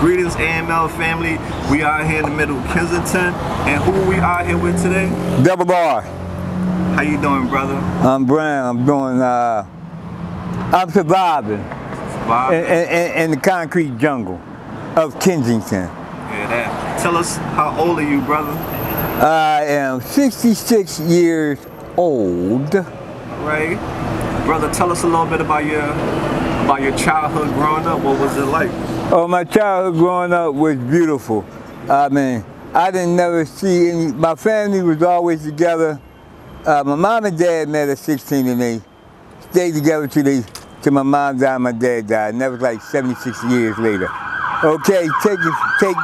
Greetings AML family. We are here in the middle of Kensington. And who we are here with today? Double R. How you doing, brother? I'm Brown. I'm doing, I'm surviving. In the concrete jungle of Kensington. Yeah, that. Tell us, how old are you, brother? I am 66 years old. Right. Brother, tell us a little bit about your childhood growing up. What was it like? Oh, my childhood growing up was beautiful. I mean, I didn't never see any, my family was always together. My mom and dad met at 16 and they stayed together till my mom died and my dad died. And that was like 76 years later. Okay, take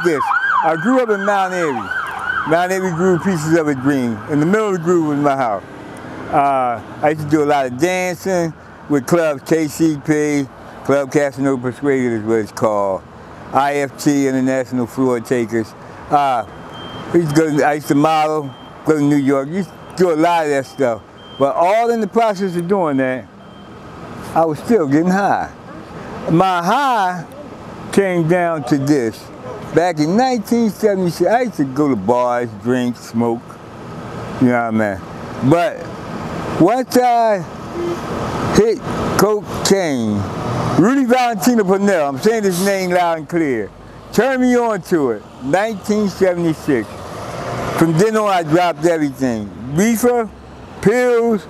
this. I grew up in Mount Airy. Mount Airy grew pieces of a dream. In the middle of the groove was my house. I used to do a lot of dancing with clubs, KCP, Club Casanova Persuaded is what it's called. IFT, International Floor Takers. I used to model, go to New York. Used to do a lot of that stuff. But all in the process of doing that, I was still getting high. My high came down to this. Back in 1976, I used to go to bars, drink, smoke, you know what I mean? But once I hit cocaine, Rudy Valentino Purnell, I'm saying his name loud and clear, turned me on to it, 1976. From then on, I dropped everything. Reefer, pills,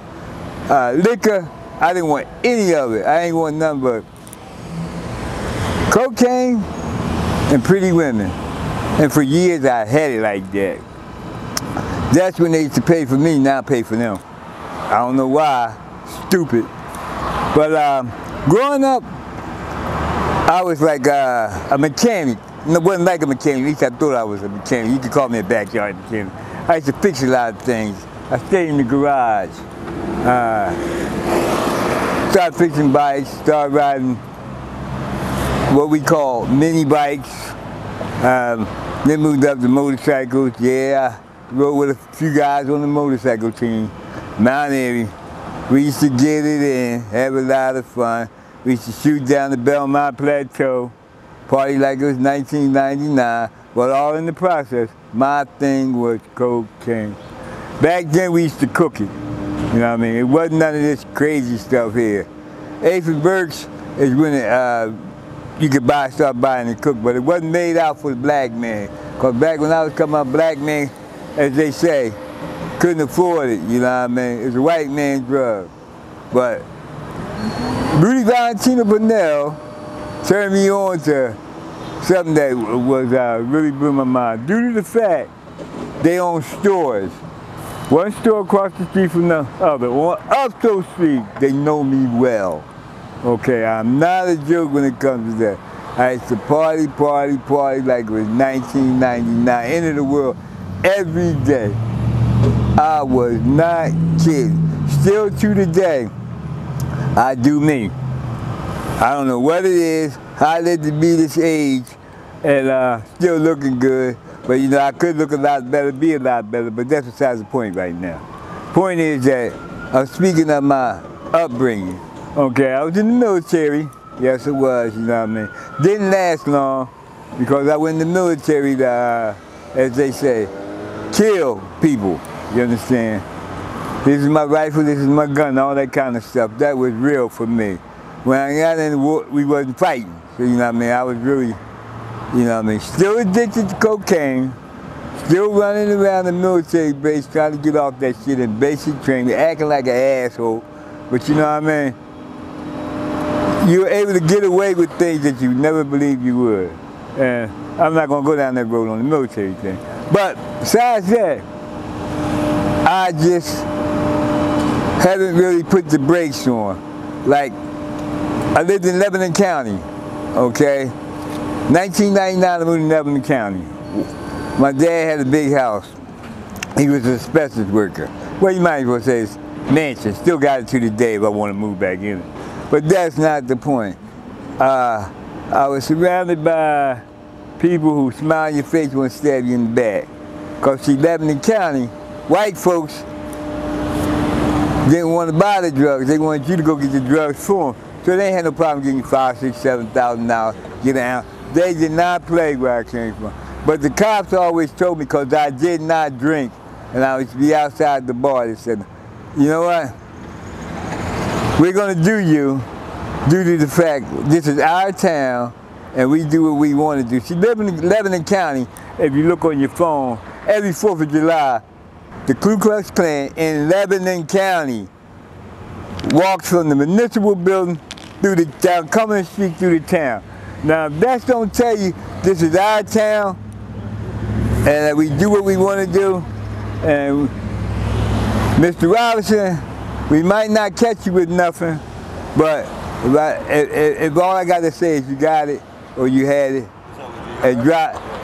liquor, I didn't want any of it. I ain't want none but cocaine and pretty women. And for years, I had it like that. That's when they used to pay for me, now I pay for them. I don't know why, stupid. But growing up, I was like a mechanic. No, it wasn't like a mechanic, at least I thought I was a mechanic. You could call me a backyard mechanic. I used to fix a lot of things. I stayed in the garage. Started fixing bikes, started riding what we call mini bikes. Then moved up to motorcycles. Yeah, I rode with a few guys on the motorcycle team. Mount Airy. We used to get it in, have a lot of fun. We used to shoot down the Belmont Plateau, party like it was 1999, but all in the process, my thing was cocaine. Back then we used to cook it, you know what I mean? It wasn't none of this crazy stuff here. Ace and Burks is when you could start buying and cook, but it wasn't made out for the black man. Because back when I was coming up, black man, as they say, couldn't afford it, you know what I mean? It's a white man's drug. But Rudy Valentino Purnell turned me on to something that was really blew my mind. Due to the fact they own stores. One store across the street from the other. On Upstone Street, they know me well. Okay, I'm not a joke when it comes to that. I used to party like it was 1999, end of the world, every day. I was not kidding. Still to today, I do me. I don't know what it is, how I lived to be this age, and still looking good. But you know, I could look a lot better, be a lot better, but that's besides the point right now. Point is that I'm speaking of my upbringing. Okay, I was in the military. Yes, it was, you know what I mean. Didn't last long, because I went in the military to, as they say, kill people. You understand? This is my rifle, this is my gun, all that kind of stuff. That was real for me. When I got in the war, we wasn't fighting. So, you know what I mean? I was really, you know what I mean? Still addicted to cocaine, still running around the military base trying to get off that shit in basic training, acting like an asshole. But you know what I mean? You were able to get away with things that you never believed you would. And I'm not gonna go down that road on the military thing. But besides that, I just haven't really put the brakes on. Like, I lived in Lebanon County, okay? 1999, I moved to Lebanon County. My dad had a big house. He was an asbestos worker. Well, you might as well say it's mansion. Still got it to this day if I want to move back in it. But that's not the point. I was surrounded by people who smile in your face and want to stab you in the back. Because see, Lebanon County, white folks didn't want to buy the drugs. They wanted you to go get the drugs for them. So they had no problem getting you $5,000, $6,000, $7,000, get an ounce. they did not play where I came from. But the cops always told me, because I did not drink, and I would be outside the bar, they said, you know what? We're going to do you due to the fact this is our town, and we do what we want to do. See, living in Lebanon County, if you look on your phone, every 4th of July, the Ku Klux Klan in Lebanon County walks from the municipal building through the town, Cumberland Street through the town. Now, if that don't tell you this is our town, and that we do what we want to do, and Mr. Robinson, we might not catch you with nothing, but if all I got to say is you got it, or you had it,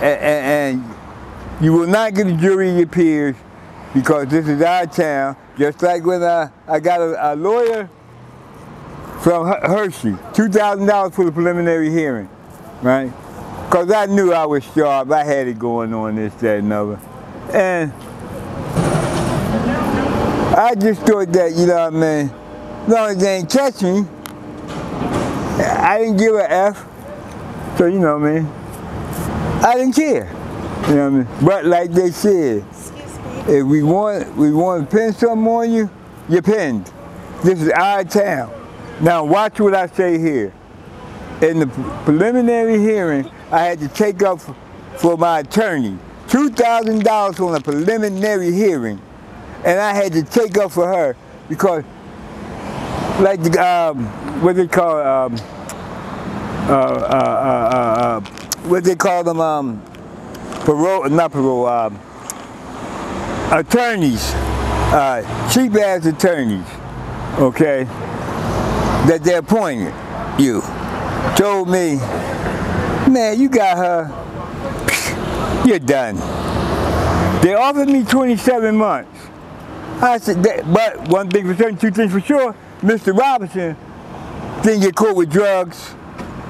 and you will not get a jury of your peers, because this is our town. Just like when I got a lawyer from Hershey, $2,000 for the preliminary hearing, right? Because I knew I was sharp, I had it going on, this, that, and other. And I just thought that, you know what I mean, as long as they ain't catch me, I didn't give a F, so you know what I mean, I didn't care, you know what I mean. But like they said, if we want to pin something on you, you're pinned. This is our town. Now watch what I say here. In the preliminary hearing, I had to take up for my attorney $2,000 on a preliminary hearing, and I had to take up for her because, like the what they call them, parole, not parole, attorneys, cheap ass attorneys, okay, that they appointed you, told me, man, you got her, you're done. They offered me 27 months. I said, but one thing for certain, two things for sure, Mr. Robinson didn't get caught with drugs.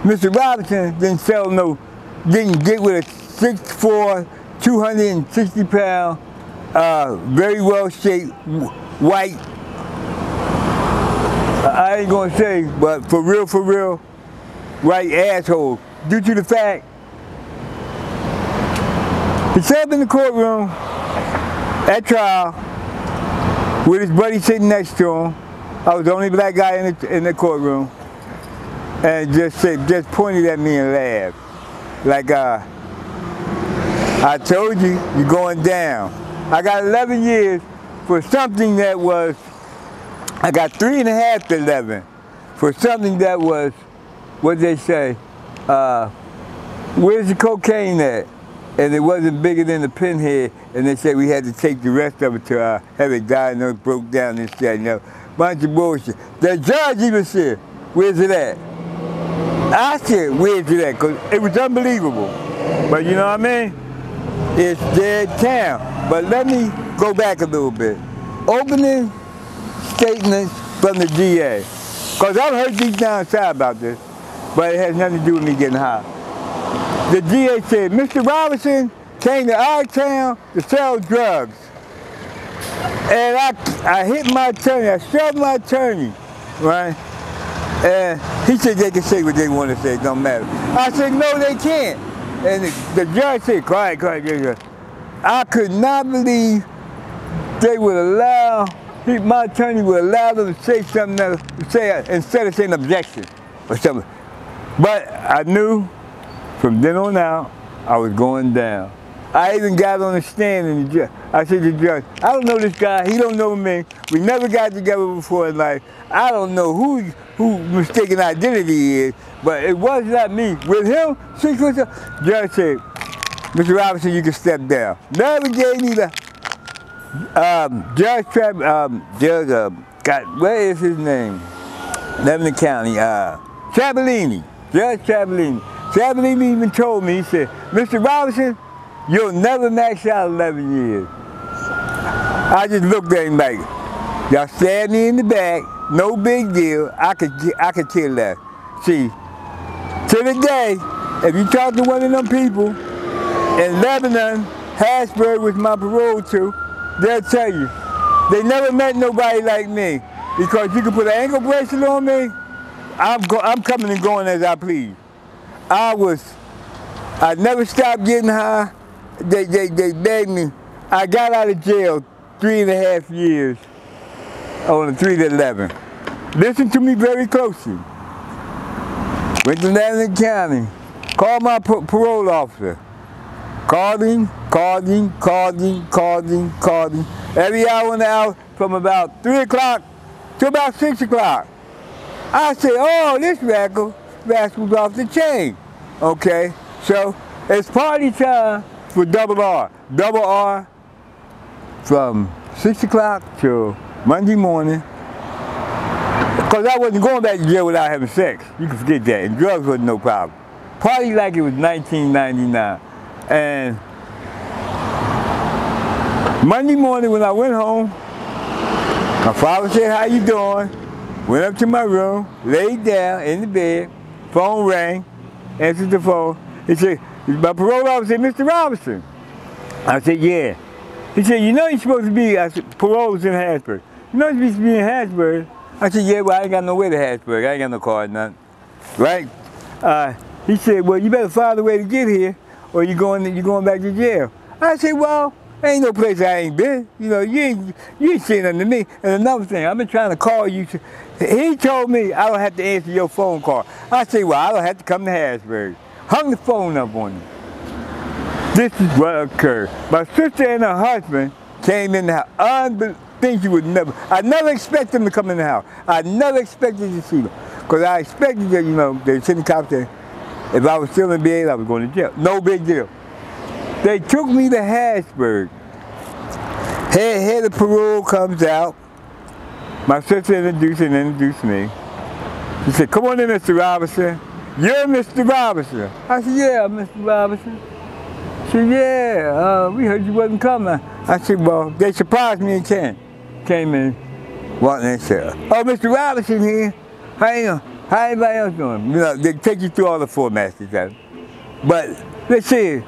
Mr. Robinson didn't get with a 6'4", 260 pound, very well shaped, white, I ain't gonna say, but for real, white asshole. Due to the fact, he sat up in the courtroom at trial with his buddy sitting next to him. I was the only black guy in the courtroom, and just pointed at me and laughed, like, I told you, you're going down. I got 11 years for something that was, I got 3.5 to 11 for something that was, what they say, where's the cocaine at? And it wasn't bigger than the pinhead, and they said we had to take the rest of it to have it diagnosed, broke down, this, that, and that. Bunch of bullshit. The judge even said, where's it at? I said, where's it at? Because it was unbelievable. But you know what I mean? It's dead town. But let me go back a little bit. Opening statements from the DA. Because I've heard deep down inside about this, but it has nothing to do with me getting high. The DA said, Mr. Robinson came to our town to sell drugs. And I hit my attorney, I shoved my attorney, right? And he said they can say what they want to say, it don't matter. I said, no, they can't. And the judge said, quiet. I could not believe they would allow, my attorney would allow them to say something else, instead of saying objection or something. But I knew from then on out, I was going down. I even got on the stand and I said to the judge, I don't know this guy, he don't know me, we never got together before in life. I don't know who mistaken identity is, but it was not me. With him, judge said, Mr. Robinson, you can step down. Never gave me the, where is his name? Lebanon County, Trabolini, Judge Trabolini. Trabolini even told me, he said, Mr. Robinson, you'll never max out 11 years. I just looked at him like, y'all stabbed me in the back, no big deal, I could kill that. See, to the day, if you talk to one of them people in Lebanon, Harrisburg was my parole to, they'll tell you, they never met nobody like me. Because you can put an ankle bracelet on me, I'm coming and going as I please. I was I never stopped getting high. They begged me. I got out of jail 3.5 years on a 3 to 11. Listen to me very closely. Went to Lamington County. Called my parole officer. Called him. Every hour in the hour from about 3 o'clock to about 6 o'clock. I said, oh, this rascal's off the chain. Okay, so it's party time for Double R. Double R from 6 o'clock till Monday morning. Because I wasn't going back to jail without having sex. You can forget that. And drugs wasn't no problem. Party like it was 1999. And Monday morning when I went home, my father said, how you doing? Went up to my room, laid down in the bed, phone rang, answered the phone. He said, my parole officer said, Mr. Robinson. I said, yeah. He said, you know you're supposed to be, I said, parole's in Harrisburg. You know you're supposed to be in Harrisburg. I said, yeah, well, I ain't got no way to Harrisburg. I ain't got no car or nothing. Right? He said, well, you better find a way to get here or you're going back to jail. I said, well, ain't no place I ain't been. You know, you ain't saying nothing to me. And another thing, I've been trying to call you. He told me I don't have to answer your phone call. I said, well, I don't have to come to Harrisburg. Hung the phone up on him. This is what occurred. My sister and her husband came in the house. Things you would never. I never expected them to come in the house. I never expected to see them. Because I expected that, you know, they sent the cops there. If I was still in bed, I was going to jail. No big deal. They took me to Harrisburg. Head of parole comes out. My sister introduced me. She said, come on in, Mr. Robinson. You're Mr. Robinson. I said, yeah, Mr. Robinson. She said, yeah, we heard you wasn't coming. I said, well, they surprised me and came in, walked in and said, oh, Mr. Robinson here. How you doing? How everybody else doing? You know, they take you through all the formats they got. But let's see.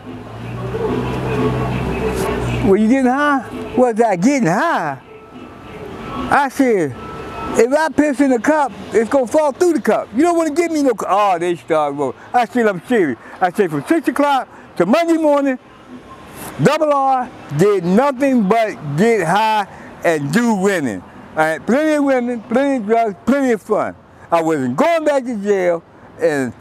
Were you getting high? Was I getting high? I said, if I piss in the cup, it's gonna fall through the cup. You don't want to give me no cup. Oh, they started rolling. I said, I'm serious. I said, from 6 o'clock to Monday morning, Double R did nothing but get high and do women. I had plenty of women, plenty of drugs, plenty of fun. I wasn't going back to jail in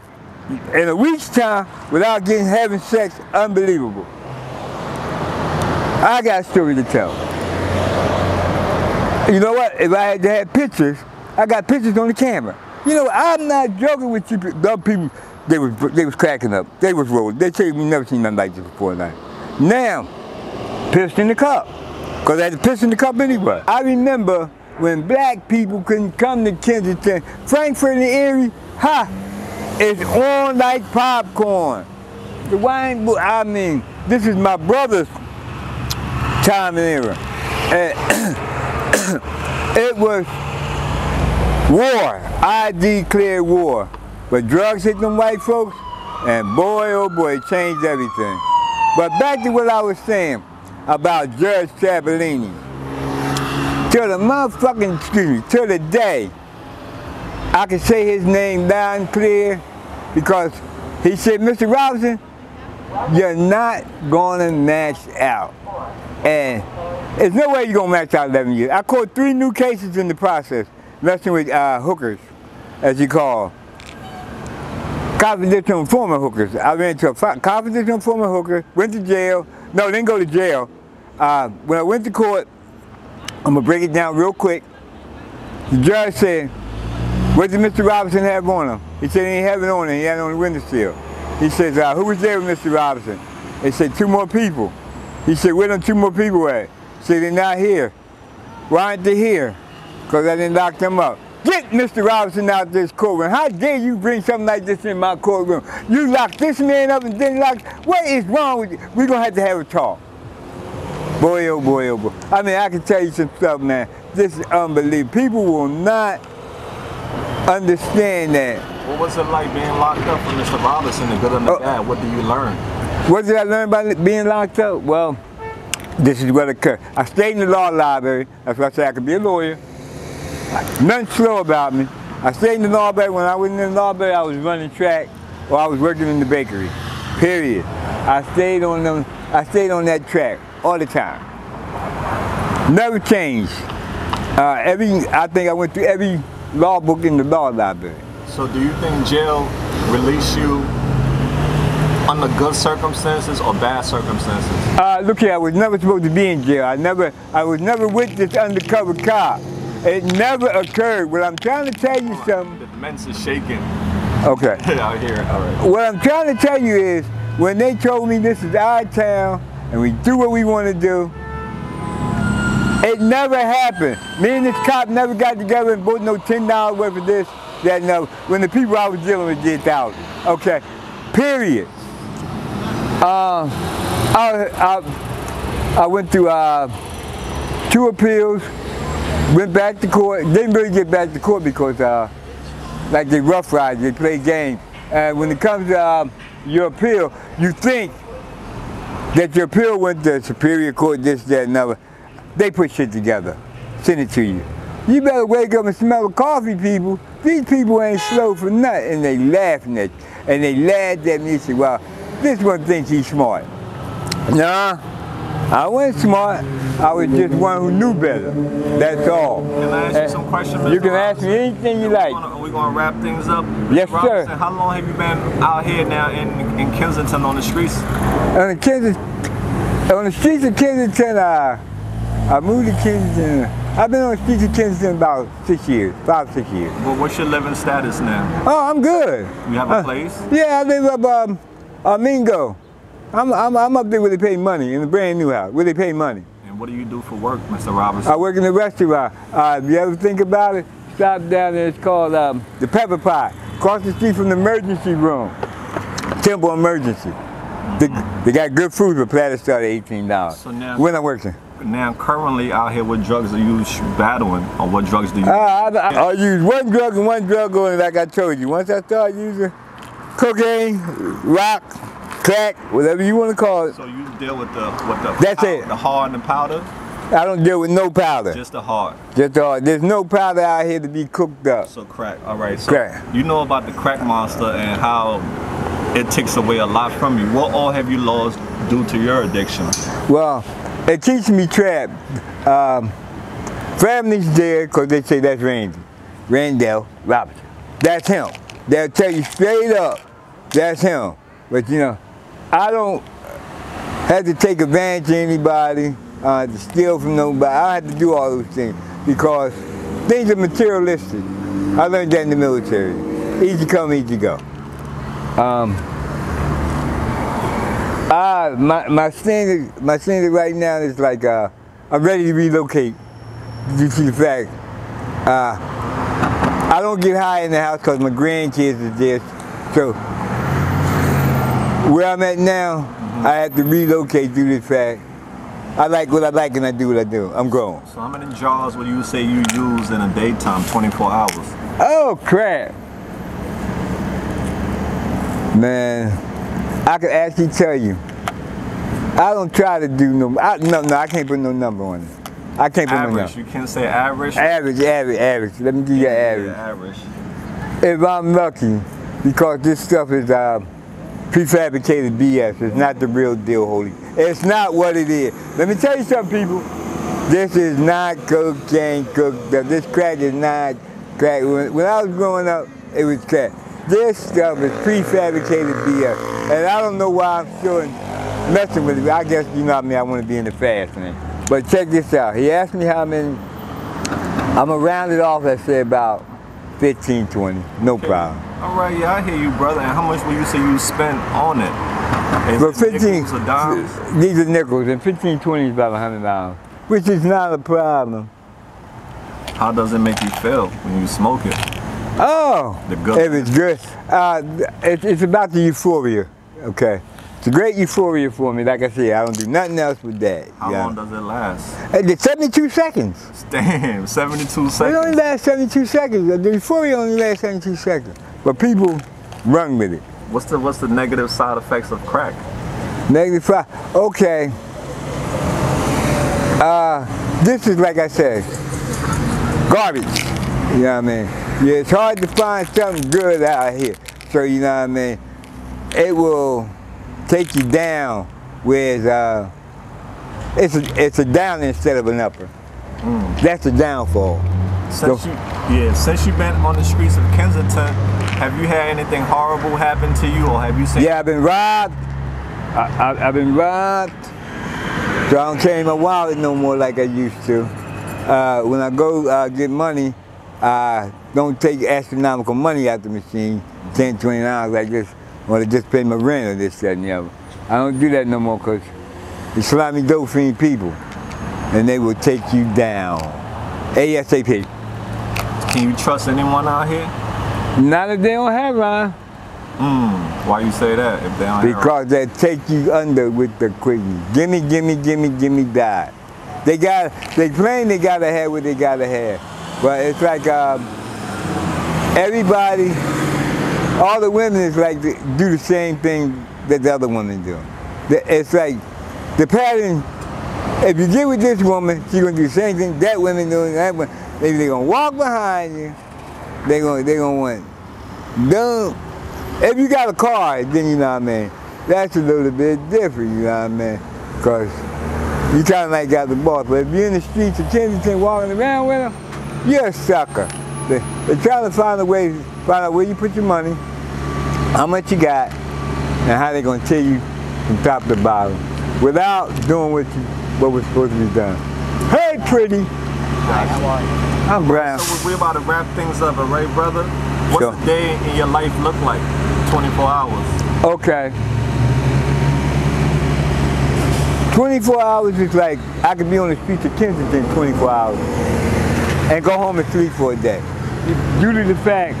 a week's time without having sex. Unbelievable. I got a story to tell. You know what? If I had to have pictures, I got pictures on the camera. You know, I'm not joking with you. The other people, they was cracking up. They was rolling. They tell you we never seen nothing like this before now. Now, pissed in the cup. Because I had to piss in the cup anyway. I remember when black people couldn't come to Kensington, Frankfurt and Erie, it's on like popcorn. The wine, I mean, this is my brother's time and era. It was war. I declared war. But drugs hit them white folks, and boy, oh boy, it changed everything. But back to what I was saying about Judge Trabolini. Till the motherfucking, till the day, I can say his name loud and clear because he said, Mr. Robinson, you're not gonna max out. And there's no way you're gonna max out 11 years. I caught 3 new cases in the process, messing with hookers, as you call. Confidential informant hookers. I ran into a confidential informant hooker, went to jail. No, didn't go to jail. When I went to court, I'm gonna break it down real quick. The judge said, what did Mr. Robinson have on him? He said he didn't have it on him, he had it on the windowsill. He says, who was there with Mr. Robinson? They said 2 more people. He said, where them 2 more people at? He said, they're not here. Why aren't they here? Because I didn't lock them up. Get Mr. Robinson out of this courtroom. How dare you bring something like this in my courtroom? You lock this man up and then lock, what is wrong with you? We're going to have a talk. Boy, oh boy, oh boy. I mean, I can tell you some stuff, man. This is unbelievable. People will not understand that. What was it like being locked up for Mr. Robinson, the good and the bad? What did you learn? What did I learn about being locked up? Well, this is what occurred. I stayed in the law library. That's why I said I could be a lawyer. Nothing slow about me. I stayed in the law library. When I was in the law library, I was running track or I was working in the bakery. period. I stayed on them. I stayed on that track all the time. Never changed. I think I went through every law book in the law library. So do you think jail released you under good circumstances or bad circumstances? Look here, I was never supposed to be in jail. I was never with this undercover cop. It never occurred. What I'm trying to tell you something. The men's is shaking. Okay. Out here, all right. What I'm trying to tell you is, when they told me this is our town and we do what we want to do, it never happened. Me and this cop never got together and bought no $10 worth of this, that, no. When the people I was dealing with did thousands. Okay. Period. I went through 2 appeals, went back to court. Didn't really get back to court because like they rough ride, they play games. And when it comes to your appeal, you think that your appeal went to Superior Court, this, that, and other. They put shit together, send it to you. You better wake up and smell the coffee, people. These people ain't slow for nothing. And they laughing at you. And they laughed at me and said, well, this one thinks he's smart. Nah, I wasn't smart. I was just one who knew better. That's all. Can I ask you some questions, Mr. You can Robinson? ask me anything you like. We're going to wrap things up. Yes, Mr. Robinson, sir. how long have you been out here now in Kensington on the streets? On the streets of Kensington, I moved to Kensington. I've been on the streets of Kensington about 6 years, 5, 6 years. Well, what's your living status now? Oh, I'm good. You have a place? Yeah, I live up Mingo. I'm up there where they pay money, in a brand new house, where they pay money. And what do you do for work, Mr. Robinson? I work in a restaurant. If you ever think about it, stop down there, it's called the Pepper Pie, across the street from the emergency room, Temple Emergency. They got good food, but platter start at $18. So now, when I'm working. Now, currently out here, what drugs are you battling, or what drugs do you use? I use one drug and one drug only, like I told you. Once I start using cocaine, rock, crack, whatever you want to call it. So you deal with the That's it. The hard and the powder? I don't deal with no powder. Just the hard. Just the hard. There's no powder out here to be cooked up. So crack. All right. So crack. You know about the crack monster and how it takes away a lot from you. What all have you lost due to your addiction? Well, it keeps me trapped. Family's there because they say that's Randall Robinson. That's him. They'll tell you straight up, that's him. But you know, I don't have to take advantage of anybody, to steal from nobody. I don't have to do all those things because things are materialistic. I learned that in the military. Easy come, easy go. My standard right now is like I'm ready to relocate due to the fact I don't get high in the house because my grandkids are there. So where I'm at now, I have to relocate due to the fact I like what I like and I do what I do. I'm grown. So how many jars would you say you use in a daytime, 24 hours? Oh crap. Man, I could actually tell you. I don't try to do no, I can't put no number on it. I can't put average. No number. You can't say average? Average. Let me give you average. Yeah, average. If I'm lucky, because this stuff is prefabricated BS. It's not the real deal, Holy. It's not what it is. Let me tell you something, people. This is not cocaine cooked up. This crack is not crack. When I was growing up, it was crack. This stuff is prefabricated BS. And I don't know why I'm still messing with it. I guess, you know what I mean, I want to be in the fast lane. But check this out. He asked me how many. I'm going to round it off, let's say about 15, 20. No problem. All right, yeah, I hear you, brother. And how much will you say you spent on it? Is Well, it 15, nickels or dimes? these are nickels, and 15, 20 is about $100, which is not a problem. How does it make you feel when you smoke it? Oh, The good. if it's good. It's about the euphoria, okay? It's a great euphoria for me. Like I said, I don't do nothing else with that. How long does it last? It's 72 seconds. Damn, 72 It only seconds. lasts 72 seconds. The euphoria only lasts 72 seconds. But people run with it. What's the negative side effects of crack? Negative 5. Okay. This is, like I said, garbage. You know what I mean? Yeah, it's hard to find something good out here. So, you know what I mean? It will take you down, whereas it's a down instead of an upper. That's a downfall. Since you've been on the streets of Kensington, have you had anything horrible happen to you, or have you seen? Yeah, I've been robbed. I've been robbed. So I don't carry my wallet no more like I used to. When I go get money, I don't take astronomical money out the machine, $10, $20 like this, or to just pay my rent or this, that, and the other. I don't do that no more because it's slimy dope fiend people, and they will take you down ASAP. Can you trust anyone out here? Not if they don't have Ron. Why you say that if they don't have Because they take you under with the quickie. Gimme, gimme, gimme, gimme, die. They claim they gotta have what they gotta have. But it's like everybody, all the women is like do the same thing that the other women do. It's like the pattern, if you get with this woman, she's gonna do the same thing that woman doing, that one. Maybe they're gonna walk behind you, they're gonna want dumb. If you got a car, then you know what I mean, that's a little bit different, you know what I mean? Because you kind of like got the boss. But if you're in the streets of Kensington walking around with them, you're a sucker. They're trying to find out where you put your money, how much you got, and how they're going to tell you from top to bottom without doing what was supposed to be done. Hey, pretty. I'm Brown. So we're about to wrap things up, all right, brother? What's the day in your life look like? 24 hours. Okay. 24 hours is like I could be on the streets of Kensington 24 hours and go home and sleep for a day. Due to the fact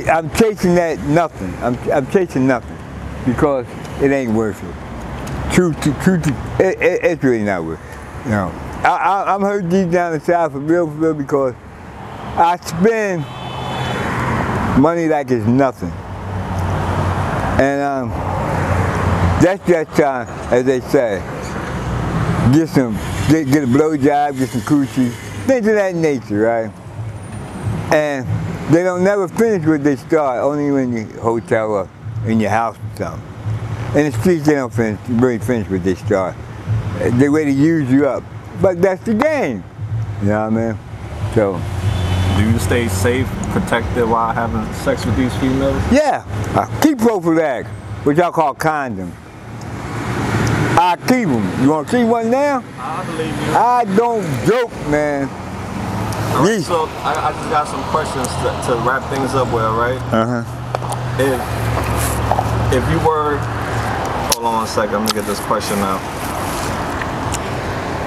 I'm chasing that nothing. I'm chasing nothing because it ain't worth it. Truth, it's really not worth it. You know, I'm hurt deep down inside for real because I spend money like it's nothing. And that's just, as they say, get a blowjob, get some coochie, things of that nature, right? And they don't never finish what they start, only in your hotel or in your house or something. In the streets, they don't really finish what they start. They way to use you up. But that's the game, you know what I mean? So. Do you stay safe, protected while having sex with these females? Yeah, I keep prophylactic, which I call condom. I keep them. You want to see one now? I believe you. I don't joke, man. Right, so I just got some questions to wrap things up with, right? If you were, hold on a second, let me get this question out.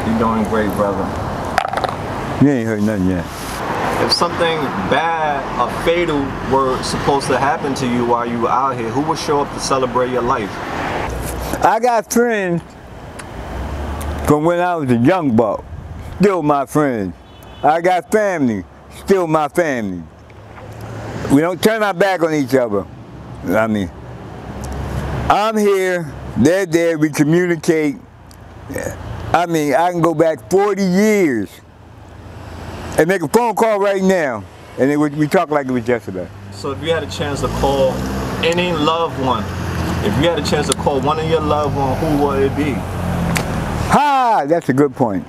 You're doing great, brother. You ain't heard nothing yet. If something bad or fatal were supposed to happen to you while you were out here, who would show up to celebrate your life? I got friends from when I was a young buck, still my friends. I got family, still my family. We don't turn our back on each other. I mean, I'm here, they're there, we communicate. I mean, I can go back 40 years and make a phone call right now, and we talk like it was yesterday. So if you had a chance to call any loved one, if you had a chance to call one of your loved ones, who would it be? Ha! That's a good point.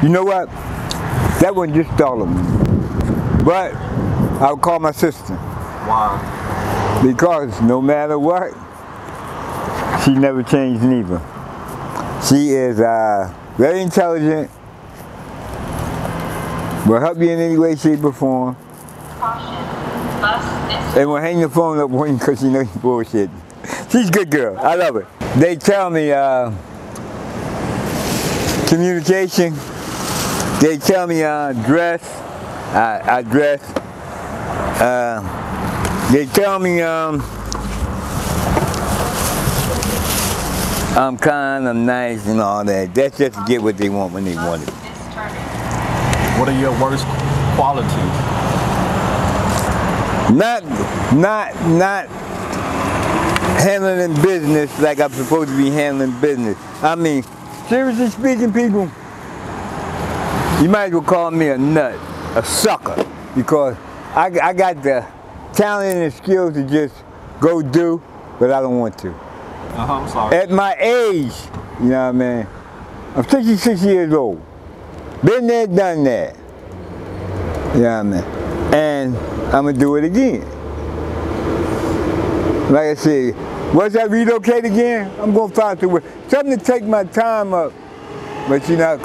You know what? That one just startled me. But I would call my sister. Why? Because no matter what, she never changed neither. She is very intelligent, will help you in any way, shape, or form. And will hang the phone up on you because she knows you're bullshit. She's a good girl. I love her. They tell me communication. They tell me dress. I dress. They tell me I'm kind, I'm nice, and all that. That's just to get what they want when they want it. What are your worst qualities? Not handling business like I'm supposed to be handling business. I mean, seriously speaking, people, you might as well call me a nut, a sucker, because I got the talent and skills to just go do, but I don't want to. I'm sorry. At my age, you know what I mean? I'm 66 years old. Been there, done that. You know what I mean? And I'm gonna do it again. Like I said, once I relocate again, I'm gonna find something to take my time up. But you know,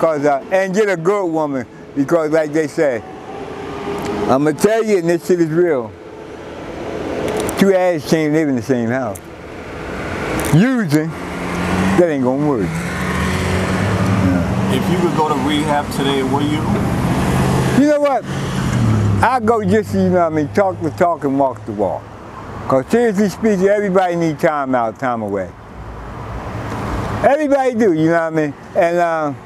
and get a good woman, because like they say, I'm gonna tell you, and this shit is real. Two ass can't live in the same house. Using, that ain't gonna work. If you could go to rehab today, would you? You know what? I go just, you know what I mean, talk the talk and walk the walk. Because seriously speaking, everybody needs time out, time away. Everybody do, you know what I mean? And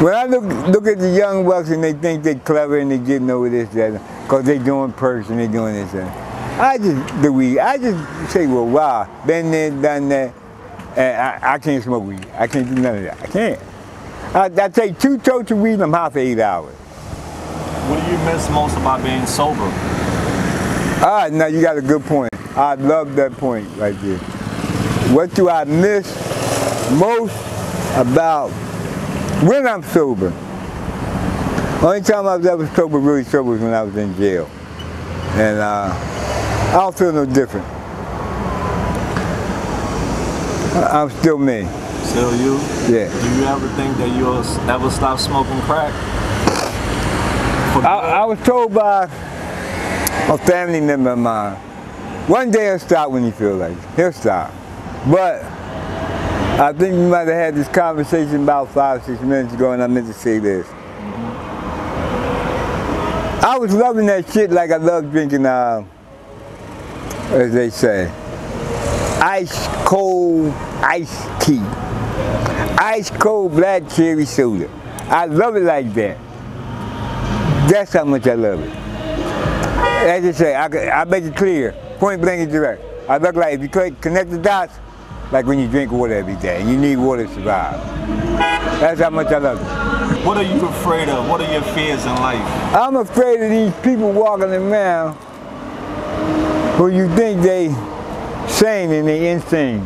when I look at the young bucks and they think they're clever and they're getting over this, that, because they're doing perks and they're doing this, that. I just say, well, wow, been there, done that, and I can't smoke weed. I can't do none of that. I can't. I take 2 totes of weed and I'm high for 8 hours. What do you miss most about being sober? Now you got a good point. I love that point right there. What do I miss most about when I'm sober? Only time I was ever sober, really sober, was when I was in jail. And I don't feel no different. I'm still me. Still you? Yeah. Do you ever think that you'll ever stop smoking crack? I was told by a family member of mine, one day he'll stop when he feels like it. He'll stop. But I think we might have had this conversation about 5 or 6 minutes ago, and I meant to say this. I was loving that shit like I love drinking, as they say, ice cold iced tea. Ice cold black cherry soda. I love it like that. That's how much I love it. As I say, I make it clear, point blank and direct. I look like, if you connect the dots, like when you drink water every day, and you need water to survive. That's how much I love it. What are you afraid of? What are your fears in life? I'm afraid of these people walking around who you think they sane and they insane.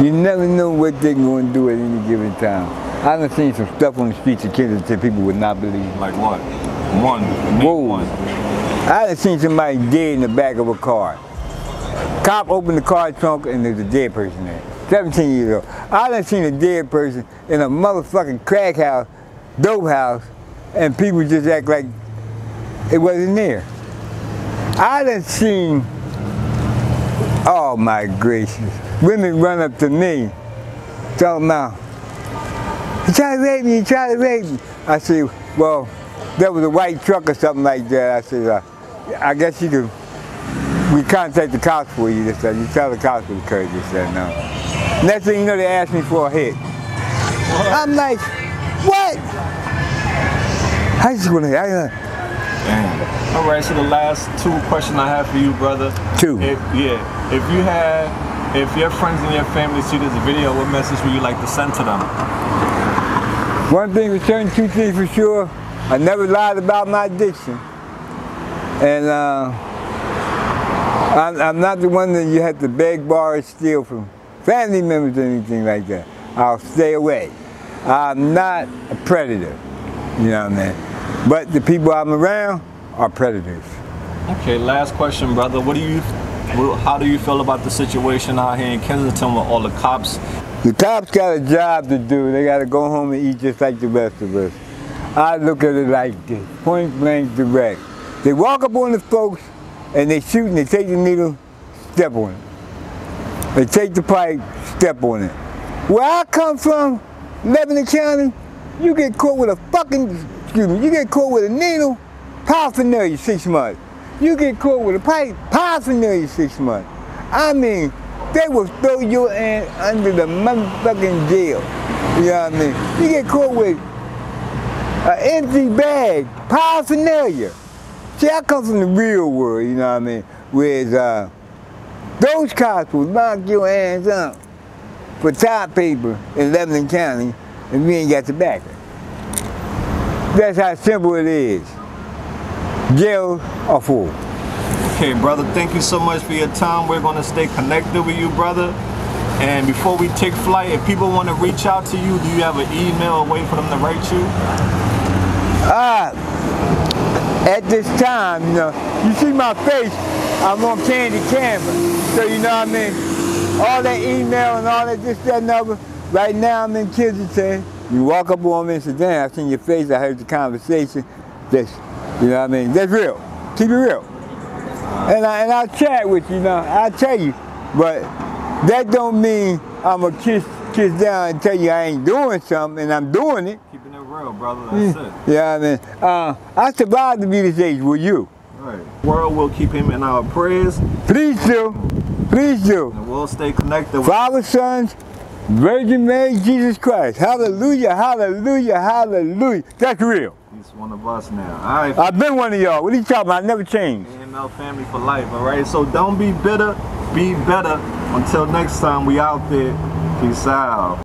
You never know what they're going to do at any given time. I've seen some stuff on the streets of Kensington people would not believe. Like what? One. I've seen somebody dead in the back of a car. Cop opened the car trunk and there's a dead person there. 17 years old. I've seen a dead person in a motherfucking crack house, dope house, and people just act like it wasn't there. I've seen, oh my gracious, women run up to me, talking about, "You tried to rape me, you tried to rape me." I said, well, there was a white truck or something like that. I said, I guess we contact the cops for you this time. You tell the cops what occurred this time now. Next thing you know, they asked me for a hit. I'm like, what? I just want to hit. Damn. All right, so the last 2 questions I have for you, brother. 2. If your friends and your family see this video, what message would you like to send to them? One thing for certain, 2 things for sure. I never lied about my addiction. And I'm not the one that you have to beg, borrow, or steal from family members or anything like that. I'll stay away. I'm not a predator, you know what I mean? But the people I'm around are predators. Okay, last question, brother. How do you feel about the situation out here in Kensington with all the cops? The cops got a job to do. They got to go home and eat just like the rest of us. I look at it like this, point blank direct. They walk up on the folks and they shoot and they take the needle, step on it. They take the pipe, step on it. Where I come from, Lebanon County, you get caught with you get caught with a needle, paraphernalia 6 months. You get caught with a pipe, paraphernalia 6 months. I mean, they will throw your ass under the motherfucking jail. You know what I mean? You get caught with an empty bag, paraphernalia. See, I come from the real world, you know what I mean? Whereas those cops will lock your ass up for top paper in Lebanon County and we ain't got tobacco. That's how simple it is. Jail or full. Okay, brother, thank you so much for your time. We're going to stay connected with you, brother. And before we take flight, if people want to reach out to you, do you have an email or way for them to write you? At this time, you know, you see my face, I'm on Candy Canvas. So you know what I mean? All that email and all that this, that, and other. Right now I'm in Kensington. You walk up on me and say, damn, I've seen your face, I heard the conversation. That's, you know what I mean? That's real. Keep it real. And I'll chat with you, you know, I'll tell you. But that don't mean I'm going to kiss down and tell you I ain't doing something, and I'm doing it. Keeping it real, brother, that's it. Yeah, I mean, I survived to be this age with you. Right. The world will keep him in our prayers. Please do. Please do. And we'll stay connected. Father, Sons, Virgin Mary, Jesus Christ. Hallelujah, hallelujah, hallelujah. That's real. He's one of us now. All right. I've been one of y'all. What are you talking about? I never changed. AML family for life, all right? So don't be bitter, be better. Until next time, we out there. Peace out.